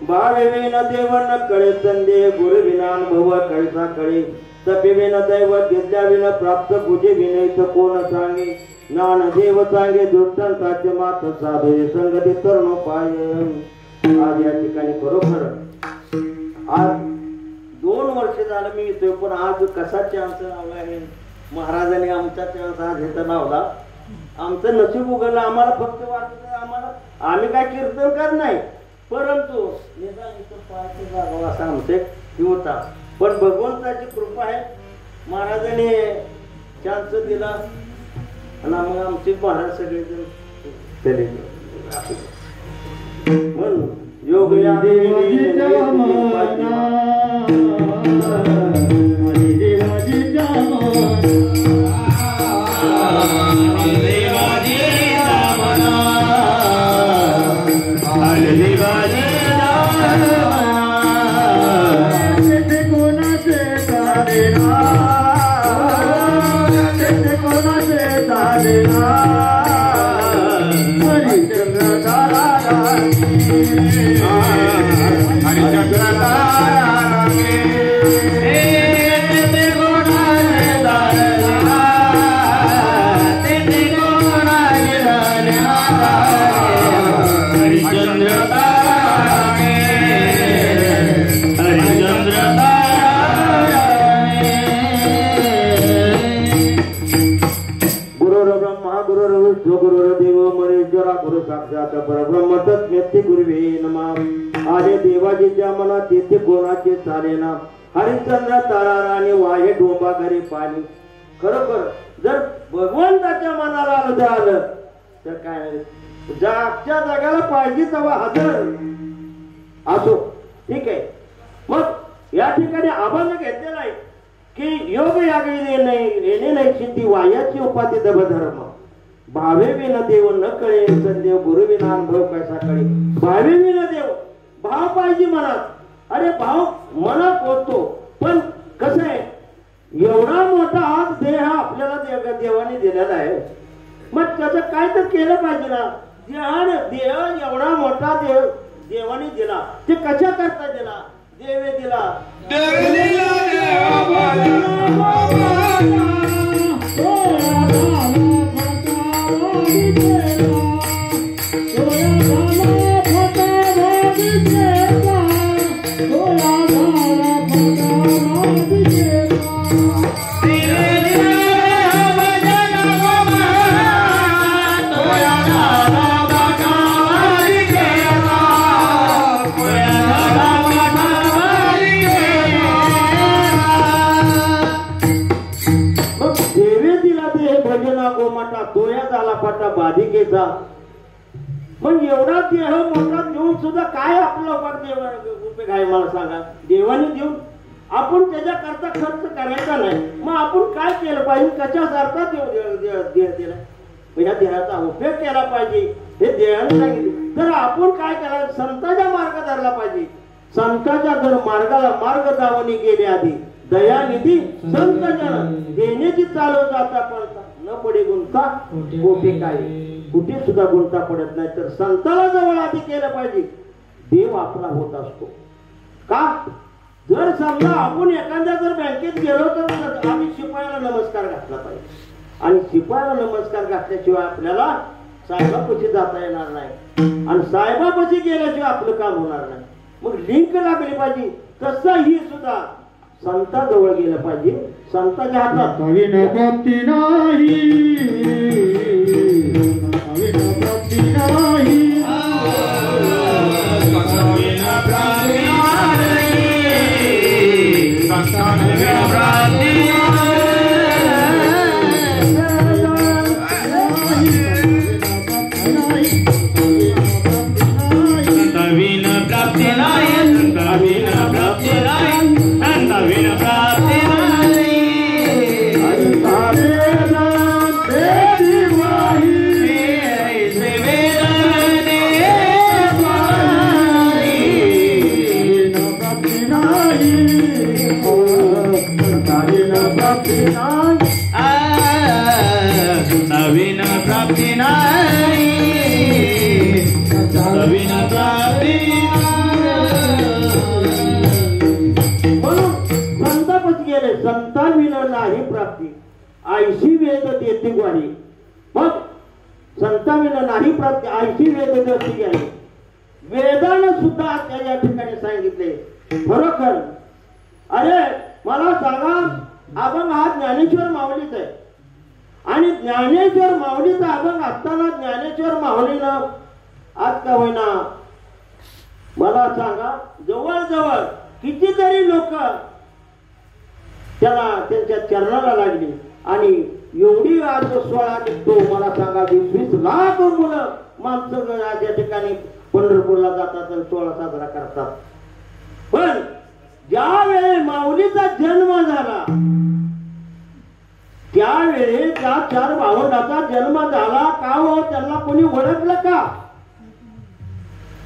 भावेन देवन कळे संदेह गुरु विनान भव कैसा कळे तपिवेन दैव विद्याविन प्राप्त पूजे विनय कोण सांगे ज्ञान देव सांगे दुष्टांचे मात साधू संगती तरुण पाय। आज या ठिकाणी खरोखर आज 2 वर्ष झालं मी इथे, पण आज कसा चान्स लावला आहे महाराजांनी आमचा चान्स आज इथं लावला। आमचं नशीब उघडलं, आम्हाला फक्त वाटत आम्ही काय कीर्तनकार नाही, परंतु असा आमचे होता। पण भगवंताची कृपा आहे, महाराजांनी चान्स दिला आणि मग आमचे महाराज सगळेजण चले म्हणून योग परब्रह्म तत्मेत्य गुरुवे नमः। आले देवाजीच्या मनात तेथे कोणाचे चालेना, हरिश्चंद्र ताराराने वाहे डोंबा घरी पाणी। खरोखर जर भगवंताच्या मनाला आलं तर काय जागच्या जगाला पाहिजे तेव्हा हजर असो, ठीक आहे। मग या ठिकाणी आभार घेतलेला आहे की योग यागी येणे नाही सिद्धी वायाची उपाधी दभ धर्म। भावे विन देव न कळे संदेव गुरु विना अनुभव कैसा कळे। भावे विन देव, भाव पाहिजे मनात। अरे भाव मनात होतो, पण कसं आहे एवढा मोठा आज देह आपल्याला देवाने दिलेला आहे, मग त्याचं काय तर केलं पाहिजे ना। देह एवढा मोठा देवाने दिला, ते कशा करता दिला? देवे दिला बाधिकेचा। मग एवढा देह मोठा देऊन सुद्धा काय आपला उपयोग आहे मला सांगा? देवाने देऊन आपण त्याच्या करता खर्च करायचा नाही, मग आपण काय केलं पाहिजे? कशासारखा देह दिला, या देहाचा उपयोग केला पाहिजे हे देवाने सांगितले। तर आपण काय करायचं? संतांच्या मार्ग धरला पाहिजे। संतांच्या जर मार्ग दावणी गेले आधी दयानिधी संत जन देण्याची चालू जाता पडता न पडे गुंता कोठे काय, कुठे सुद्धा गुंता पडत नाही। तर संताला जवळ आधी केलं पाहिजे, देव आपला होत असतो का? जर समजा आपण एखाद्या जर बँकेत गेलो तर आम्ही शिपायाला नमस्कार घातला पाहिजे, आणि शिपायाला नमस्कार घातल्याशिवाय आपल्याला साहेबापाशी जाता येणार नाही, आणि साहेबापाशी गेल्याशिवाय आपलं काम होणार नाही। मग लिंक लागली पाहिजे। तसं ही सुद्धा संताजवळ गेलं पाहिजे। संताच्या हातात प्राप्ती नाही, प्राप्ती नाही, हरे ऐशी वेद देते ग्वाही. मग संतांना नाही प्रत्य ऐशी वेद देते ग्वाही. वेदानं सुद्धा त्या ठिकाणी सांगितले. खरोखर अरे मला सांगा, अभंग हा ज्ञानेश्वर माऊलीच आहे आणि ज्ञानेश्वर माऊलीचा अभंग असताना ज्ञानेश्वर माऊलीनं आज का होईना मला सांगा जवळजवळ कितीतरी लोक त्याला त्यांच्या चरणाला लागली आणि एवढी आज सोहळा निघतो. मला सांगा 20-20 लाख मुलं माणसं या ठिकाणी पंढरपूरला जातात आणि सोहळा साजरा करतात. पण ज्या वेळी माऊलीचा जन्म झाला त्यावेळी त्या 4 भावंडाचा जन्म झाला का हो, त्यांना कोणी ओळखलं का?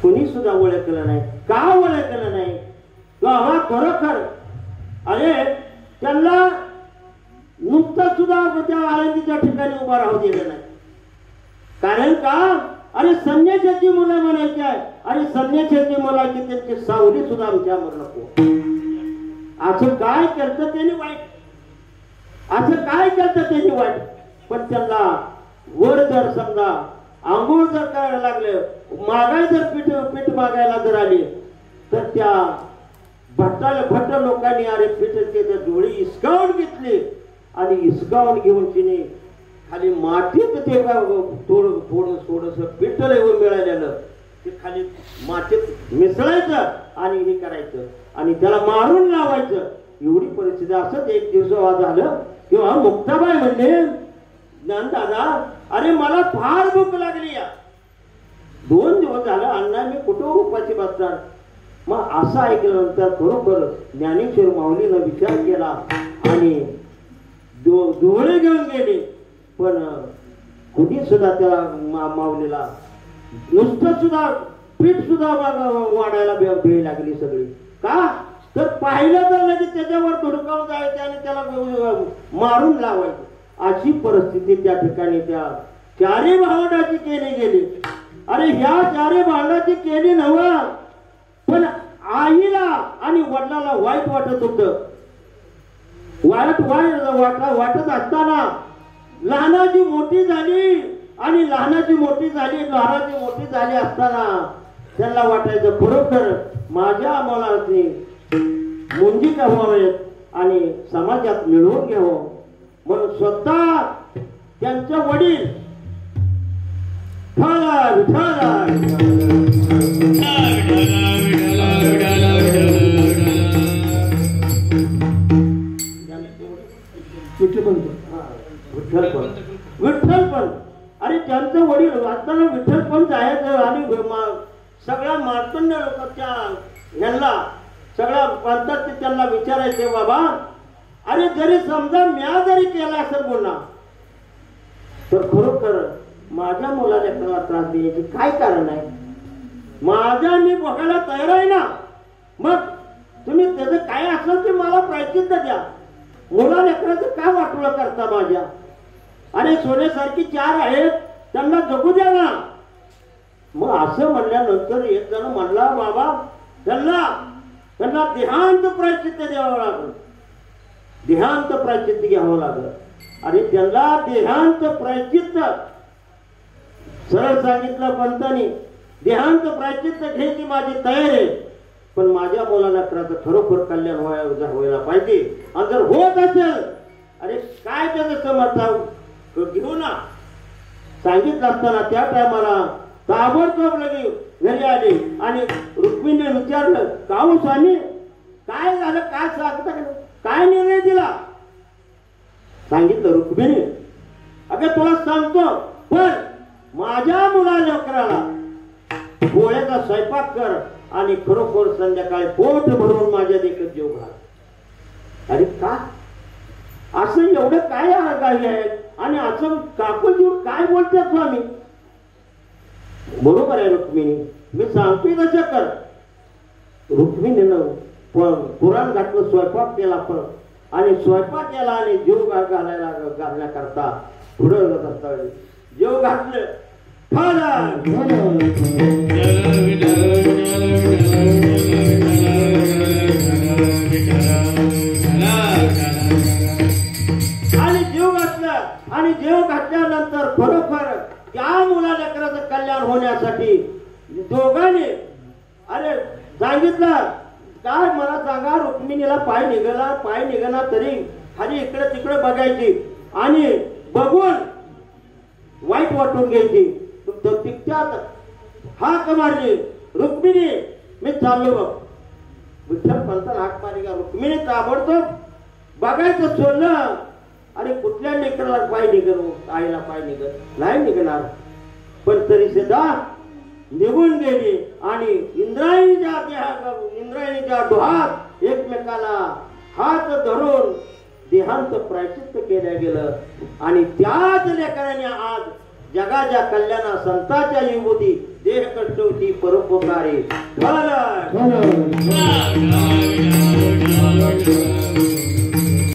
कोणी सुद्धा ओळखलं नाही. का ओळखलं नाही? हा खरोखर अरे त्यांना नुकतं सुद्धा त्या आळंदीच्या ठिकाणी उभा राहू दिलं नाही. कारण का अरे संन्यासाची मुलं म्हणायची आहे आणि संन्यासाची मुलाची त्यांची सावली सुद्धा आमच्यावर नको. असं काय करतं त्यांनी वाईट, असं काय करतं त्यांनी वाईट. पण त्यांना वर जर समजा आंघोळ जर करायला लागलं, मागाय जर पीठ मागायला जर आली तर त्या भट्ट लोकांनी अरे पीठचे डोळे इसकावून घेतले आणि इसकावून घेऊन तिने खाली मातीत ते थोडस पीठ मिळालेलं ते खाली मातीत मिसळायचं आणि हे करायचं आणि त्याला मारून लावायचं. एवढी परिस्थिती असत. एक दिवस झालं किंवा मुक्ताबाई म्हणले ज्ञानदादा अरे मला फार भूक लागली या 2 दिवस झालं अण्णा मी कुठं उपाशी बसणार. मग असं ऐकल्यानंतर खरोखर ज्ञानेश्वर माऊलीनं विचार केला आणि डोळे घेऊन गेले. पण कुणी सुद्धा त्या माऊलीला नुसतं सुद्धा पीठ सुद्धा वाढायला भेळ लागली सगळी. का तर पाहिलं तर लगेच त्याच्यावर धुडकावून जायचं आणि त्याला मारून लावायचं. अशी परिस्थिती त्या ठिकाणी त्या 4 भावंडाची केली गेली. अरे ह्या 4 भावंडाची केली नव्ह, पण आईला आणि वडिलाला वाईट वाटत होत. वाईट वाटत असताना लहानाची मोठी झाली आणि लहानाची मोठी झाली असताना त्यांना वाटायचं खरोखर माझ्या मुलाची मुंजी व्हावेत आणि समाजात मिळवून घ्यावं म्हणून स्वतः त्यांचे वडील विठ्ठलपंत अरे त्यांचं वडील वाचताना विठ्ठलपंत जायचं आणि सगळ्या मार्तंड लोकांच्या ह्यांना सगळ्या पंथात त्यांना विचारायचे बाबा अरे जरी समजा म्या जरी केला असेल गुन्हा तर खरोखर माझ्या मुलाला त्याला त्रास देण्याचे काय कारण आहे? माझ्या मी बघायला तयार आहे ना. मग तुम्ही त्याचं काय असेल ते मला प्रायश्चित्त द्या. मुला लेकराचं काय वाटोळं करता माझ्या? अरे सोन्यासारखी 4 आहेत त्यांना जगू द्या ना. मग असं म्हणल्यानंतर एक जण म्हणला बाबा त्यांना देहांत प्रायश्चित्त द्यावं लागलं. देहांत प्रायश्चित्त घ्यावं लागलं. आणि त्यांना देहांत प्रायश्चित्त सरळ सांगितलं पंतांनी देहांत प्रायश्चित्त घ्यायची माझी तयारी आहे. पण माझ्या मुलाला खरोखर कल्याण व्हायला पाहिजे. आणि जर होत असेल अरे काय त्याचं समर्थ घेऊ ना. सांगितलं असताना त्या टायमाला ताबडतोब लगे घरी आले आणि रुक्मिणीने विचारलं का हो स्वामी काय झालं, काय सांगता, काय निर्णय दिला? सांगितलं रुक्मिणी अगं तुला सांगतो पण माझ्या मुला लेकराला गोळ्याचा स्वयंपाक कर आणि खरोखर संध्याकाळी पोट भरून माझ्या देखत जेव घाल. अरे का असं एवढं काय आगाही आहे आणि असं काकूल देऊन काय बोलते स्वामी? बरोबर आहे रुक्मिणी, मी सांगतोय तसं कर. रुक्मिणीनं पुराण घातलं, स्वयंपाक केला पण आणि स्वयंपाक केला आणि जीव घालण्याकरता पुढे जात असता जीव घातलं. आणि कल्याण होण्यासाठी दोघांनी अरे सांगितलं काय मला सांगा रुक्मिणीला पाय निघाला तरी खाली इकडे तिकडे बघायची आणि बघून वाईट वाटून घ्यायची. तिच्यात हाक मारली रुक्मिणी मी चाललो बघ. विठ्ठल पंताला हाक मारली का रुक्मिणी ताबडतोब बघायचं सोडलं. अरे कुठल्या लेकराला पाय निघल आईला पाय निघत नाही निघणार. पण तरी सुद्धा निघून गेली आणि इंद्रायणीच्या डोहात एकमेकाला हात धरून देहांत प्रायश्चित्त केलं गेलं. आणि त्याच लेकराने आज जगाच्या कल्याणा संतांच्या युवती देह कष्ट होती परोपकारी.